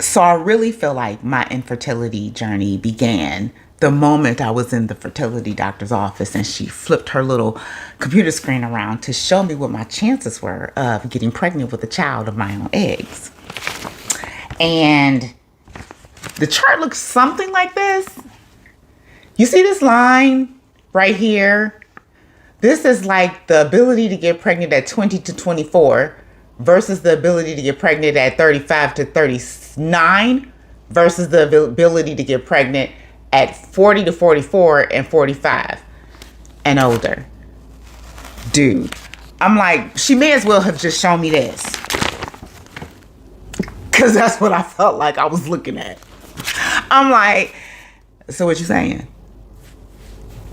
So I really feel like my infertility journey began the moment I was in the fertility doctor's office and she flipped her little computer screen around to show me what my chances were of getting pregnant with a child of my own eggs. And the chart looks something like this. You see this line right here? This is like the ability to get pregnant at 20 to 24 versus the ability to get pregnant at 35 to 39 versus the ability to get pregnant at 40 to 44 and 45 and older. Dude, I'm like, she may as well have just shown me this. Because that's what I felt like I was looking at. I'm like, so what you saying?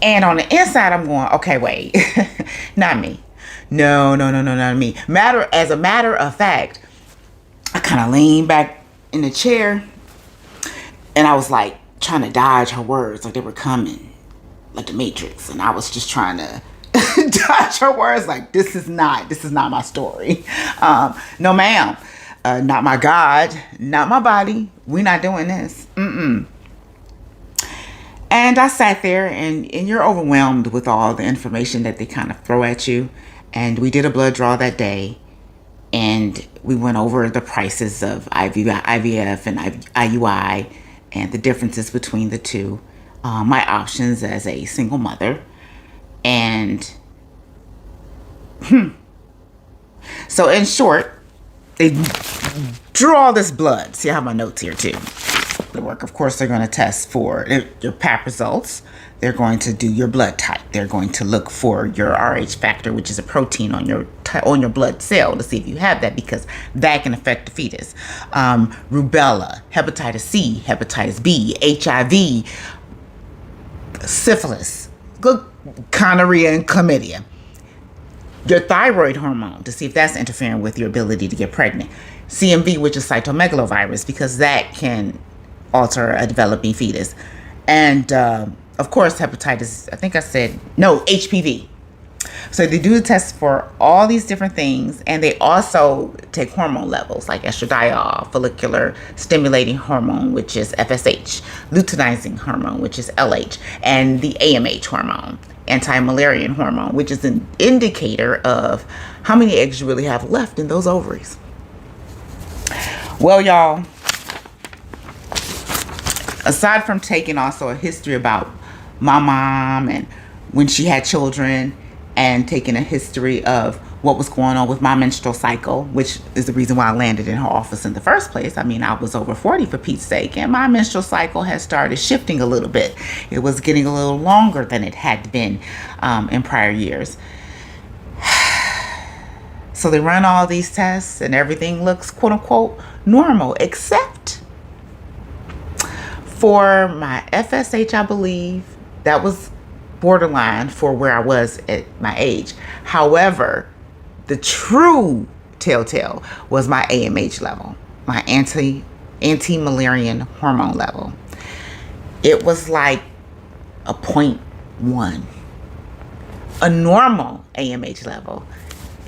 And on the inside, I'm going, okay, wait, not me. No, not me. As a matter of fact, I kind of leaned back in the chair and I was like trying to dodge her words like they were coming, like the Matrix. And I was just trying to dodge her words like, this is not my story. No, ma'am. Not my God, not my body. We're not doing this. And I sat there and you're overwhelmed with all the information that they kind of throw at you. And we did a blood draw that day. And we went over the prices of IVF and IUI and the differences between the two. My options as a single mother. And so in short, they drew all this blood. See, I have my notes here too. The work, of course, they're going to test for your pap results. They're going to do your blood type. They're going to look for your Rh factor, which is a protein on your blood cell, to see if you have that, because that can affect the fetus. Rubella, hepatitis C, hepatitis B, HIV, syphilis, gonorrhea, and chlamydia. Your thyroid hormone, to see if that's interfering with your ability to get pregnant. CMV, which is cytomegalovirus, because that can alter a developing fetus. And of course, hepatitis, HPV. So they do the test for all these different things, and they also take hormone levels like estradiol, follicular stimulating hormone, which is FSH, luteinizing hormone, which is LH, and the AMH hormone, anti-Müllerian hormone, which is an indicator of how many eggs you really have left in those ovaries. Well, y'all, aside from taking also a history about my mom and when she had children, and taking a history of what was going on with my menstrual cycle, which is the reason why I landed in her office in the first place. I mean, I was over 40 for Pete's sake, and my menstrual cycle has started shifting a little bit. It was getting a little longer than it had been in prior years. So they run all these tests and everything looks quote unquote normal, except for my FSH, I believe. That was borderline for where I was at my age. However, the true telltale was my AMH level, my anti-Müllerian hormone level. It was like a 0.1. A normal AMH level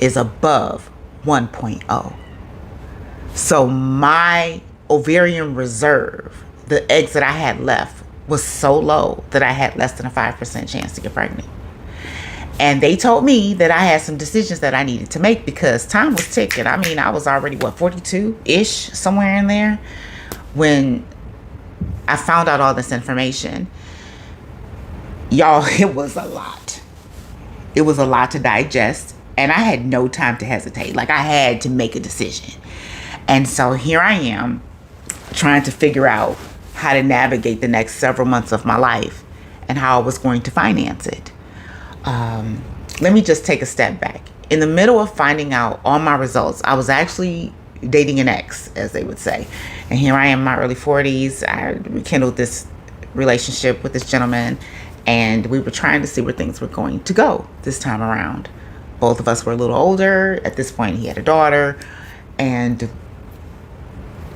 is above 1.0. So my ovarian reserve, the eggs that I had left, was so low that I had less than a 5% chance to get pregnant. And they told me that I had some decisions that I needed to make because time was ticking. I mean, I was already, 42-ish, somewhere in there, when I found out all this information. Y'all, it was a lot. It was a lot to digest, and I had no time to hesitate. Like, I had to make a decision. And so here I am, trying to figure out how to navigate the next several months of my life and how I was going to finance it. Let me just take a step back. In the middle of finding out all my results, I was actually dating an ex, as they would say. And here I am in my early 40s. I rekindled this relationship with this gentleman, and we were trying to see where things were going to go this time around. Both of us were a little older. At this point, he had a daughter, and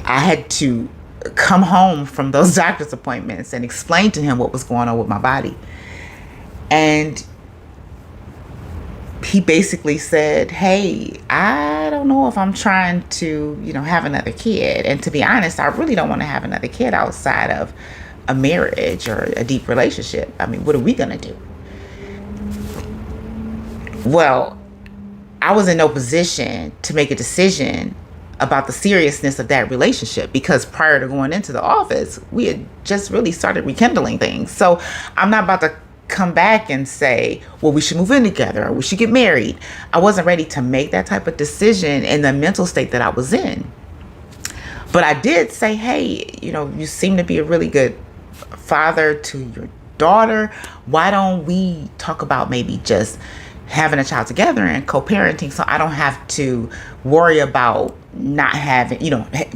I had to come home from those doctor's appointments and explain to him what was going on with my body. And he basically said, hey, I don't know if I'm trying to, have another kid. And to be honest, I really don't want to have another kid outside of a marriage or a deep relationship. I mean, what are we going to do? Well, I was in no position to make a decision about the seriousness of that relationship, because prior to going into the office, we had just really started rekindling things. So I'm not about to come back and say, well, we should move in together or we should get married. I wasn't ready to make that type of decision in the mental state that I was in. But I did say, hey, you seem to be a really good father to your daughter. Why don't we talk about maybe just having a child together and co-parenting, so I don't have to worry about not having,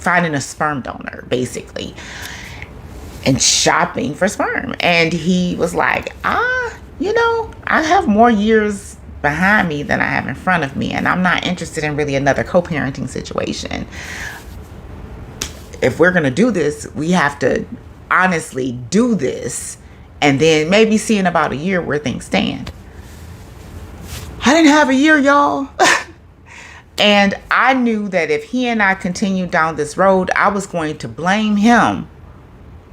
finding a sperm donor, basically, and shopping for sperm. And he was like, I have more years behind me than I have in front of me, and I'm not interested in really another co-parenting situation. If we're going to do this, we have to honestly do this, and then maybe see in about a year where things stand. I didn't have a year, y'all. And I knew that if he and I continued down this road, I was going to blame him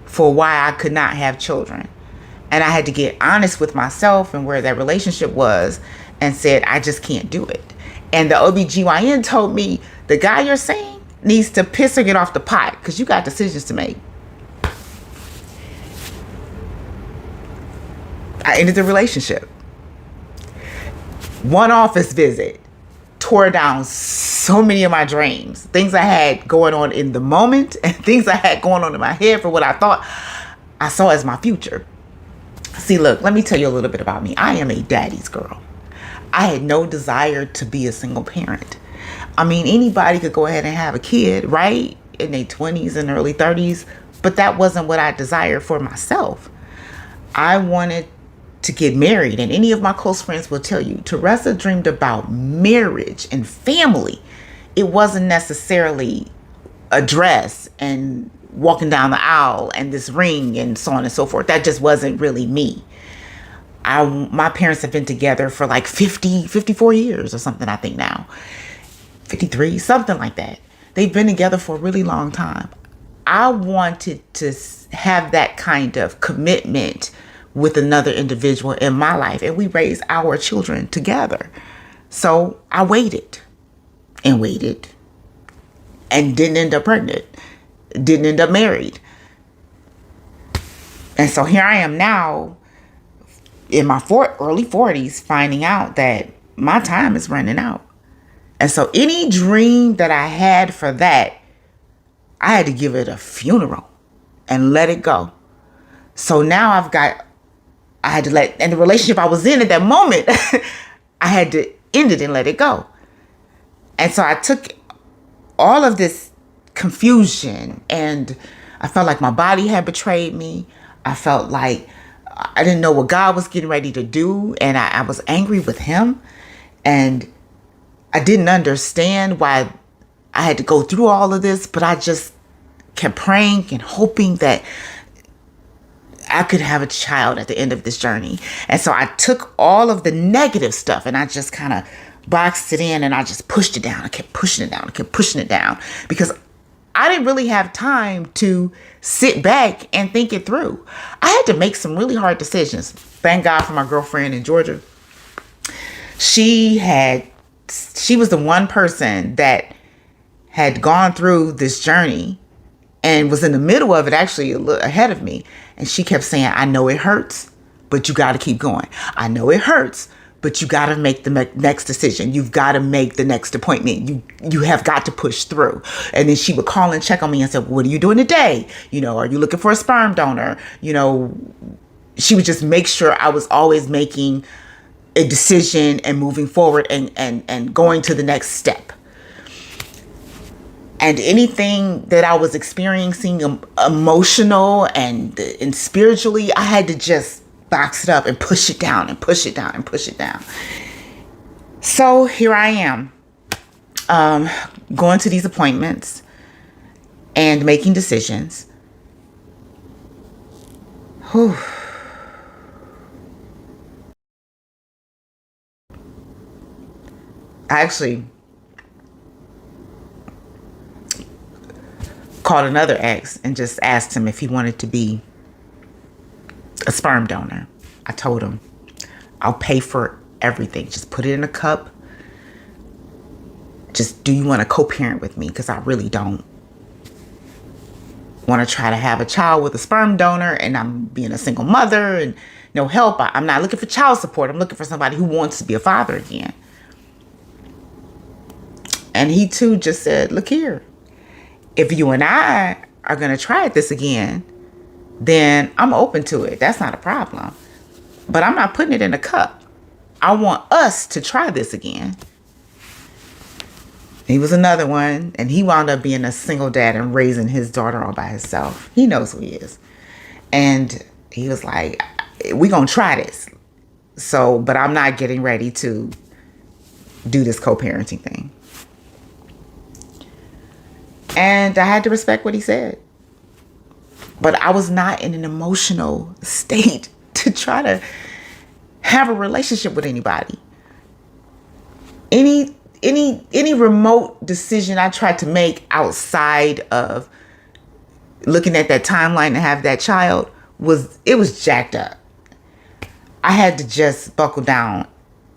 for why I could not have children. And I had to get honest with myself and where that relationship was, and said, I just can't do it. And the OBGYN told me, the guy you're saying needs to piss or get off the pot, because you got decisions to make. I ended the relationship. One office visit tore down so many of my dreams, things I had going on in the moment and things I had going on in my head for what I thought I saw as my future. See, look, let me tell you a little bit about me. I am a daddy's girl. I had no desire to be a single parent. I mean, anybody could go ahead and have a kid, right? In their 20s and early 30s, but that wasn't what I desired for myself. I wanted to get married, and any of my close friends will tell you, Teresa dreamed about marriage and family. It wasn't necessarily a dress and walking down the aisle and this ring and so on and so forth. That just wasn't really me. My parents have been together for like 54 years or something, I think now. 53, something like that. They've been together for a really long time. I wanted to have that kind of commitment with another individual in my life, and we raised our children together. So I waited and waited and didn't end up pregnant, didn't end up married. And so here I am now in my early 40s, finding out that my time is running out. And so any dream that I had for that, I had to give it a funeral and let it go. So now I had to and the relationship I was in at that moment, I had to end it and let it go. And so I took all of this confusion, and I felt like my body had betrayed me. I felt like I didn't know what God was getting ready to do, and I was angry with him, and I didn't understand why I had to go through all of this, but I just kept praying and hoping that I could have a child at the end of this journey. And so I took all of the negative stuff and I just kind of boxed it in, and I just pushed it down. I kept pushing it down. I kept pushing it down because I didn't really have time to sit back and think it through. I had to make some really hard decisions. Thank God for my girlfriend in Georgia. She was the one person that had gone through this journey and was in the middle of it, actually a little ahead of me. And she kept saying, I know it hurts, but you got to keep going. I know it hurts, but you got to make the next decision. You've got to make the next appointment. You have got to push through. And then she would call and check on me and say, what are you doing today? Are you looking for a sperm donor? She would just make sure I was always making a decision and moving forward and going to the next step. And anything that I was experiencing emotional and spiritually, I had to just box it up and push it down and push it down and push it down. So here I am, going to these appointments and making decisions. I actually called another ex and just asked him if he wanted to be a sperm donor. I told him, I'll pay for everything. Just put it in a cup. Just, do you want to co-parent with me? Because I really don't want to try to have a child with a sperm donor, and I'm being a single mother and no help. I'm not looking for child support. I'm looking for somebody who wants to be a father again. And he too just said, look here, if you and I are going to try this again, then I'm open to it. That's not a problem. But I'm not putting it in a cup. I want us to try this again. He was another one, and he wound up being a single dad and raising his daughter all by himself. He knows who he is. And he was like, we're going to try this. So, but I'm not getting ready to do this co-parenting thing. And I had to respect what he said. But I was not in an emotional state to try to have a relationship with anybody. Any remote decision I tried to make outside of looking at that timeline to have that child was jacked up. I had to just buckle down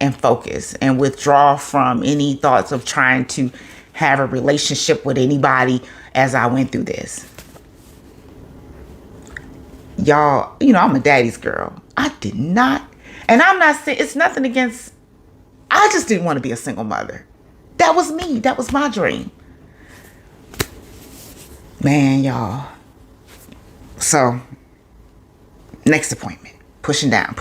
and focus and withdraw from any thoughts of trying to have a relationship with anybody as I went through this. Y'all, I'm a daddy's girl. I did not, and I'm not saying it's nothing against, I just didn't want to be a single mother. That was me. That was my dream. Man, y'all. So, next appointment. Pushing down.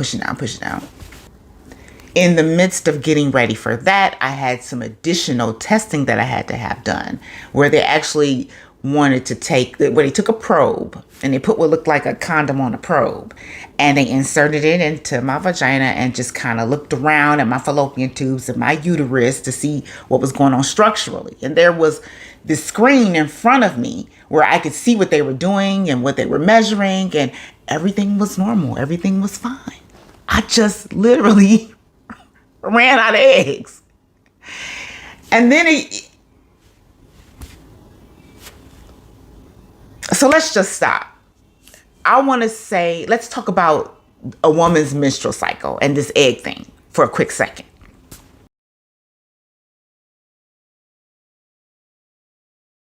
In the midst of getting ready for that, I had some additional testing that I had to have done, where they actually wanted to where they took a probe and they put what looked like a condom on a probe, and they inserted it into my vagina and just kind of looked around at my fallopian tubes and my uterus to see what was going on structurally. And there was this screen in front of me where I could see what they were doing and what they were measuring, and everything was normal. Everything was fine. I just literally ran out of eggs. And then so let's just stop. I want to say, let's talk about a woman's menstrual cycle and this egg thing for a quick second.